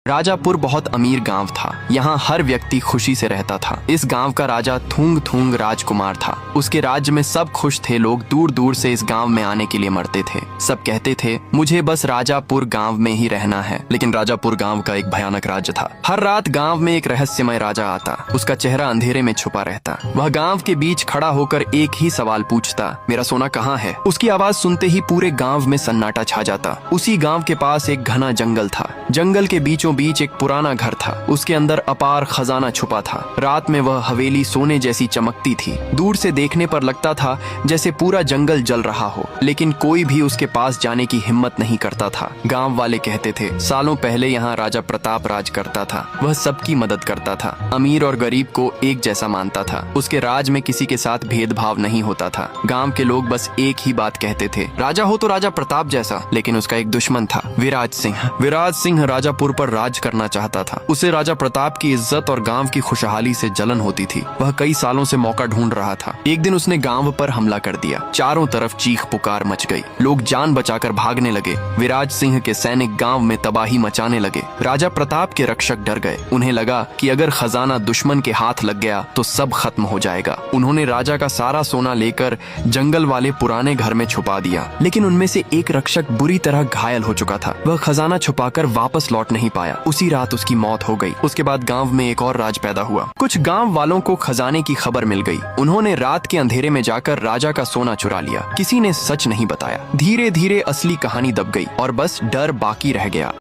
राजापुर बहुत अमीर गांव था। यहाँ हर व्यक्ति खुशी से रहता था। इस गांव का राजा थुंग थुंग राजकुमार था। उसके राज्य में सब खुश थे। लोग दूर दूर से इस गांव में आने के लिए मरते थे। सब कहते थे मुझे बस राजापुर गांव में ही रहना है। लेकिन राजापुर गांव का एक भयानक राज्य था। हर रात गांव में एक रहस्यमय राजा आता। उसका चेहरा अंधेरे में छुपा रहता। वह गांव के बीच खड़ा होकर एक ही सवाल पूछता, मेरा सोना कहाँ है? उसकी आवाज सुनते ही पूरे गांव में सन्नाटा छा जाता। उसी गांव के पास एक घना जंगल था। जंगल के बीचों बीच एक पुराना घर था। उसके अंदर अपार खजाना छुपा था। रात में वह हवेली सोने जैसी चमकती थी। दूर से देखने पर लगता था जैसे पूरा जंगल जल रहा हो, लेकिन कोई भी उसके पास जाने की हिम्मत नहीं करता था। गांव वाले कहते थे सालों पहले यहाँ राजा प्रताप राज करता था। वह सबकी मदद करता था। अमीर और गरीब को एक जैसा मानता था। उसके राज में किसी के साथ भेदभाव नहीं होता था। गांव के लोग बस एक ही बात कहते थे, राजा हो तो राजा प्रताप जैसा। लेकिन उसका एक दुश्मन था, विराज सिंह। विराज सिंह राजापुर पर राज करना चाहता था। उसे राजा प्रताप की इज्जत और गांव की खुशहाली से जलन होती थी। वह कई सालों से मौका ढूंढ रहा था। एक दिन उसने गांव पर हमला कर दिया। चारों तरफ चीख पुकार मच गई। लोग जान बचाकर भागने लगे। विराज सिंह के सैनिक गांव में तबाही मचाने लगे। राजा प्रताप के रक्षक डर गए। उन्हें लगा कि अगर खजाना दुश्मन के हाथ लग गया तो सब खत्म हो जाएगा। उन्होंने राजा का सारा सोना लेकर जंगल वाले पुराने घर में छुपा दिया। लेकिन उनमें से एक रक्षक बुरी तरह घायल हो चुका था। वह खजाना छुपाकर वापस लौट नहीं पाया। उसी रात उसकी मौत हो गई। उसके बाद गांव में एक और राज पैदा हुआ। कुछ गांव वालों को खजाने की खबर मिल गई। उन्होंने रात के अंधेरे में जाकर राजा का सोना चुरा लिया। किसी ने सच नहीं बताया। धीरे धीरे असली कहानी दब गई और बस डर बाकी रह गया।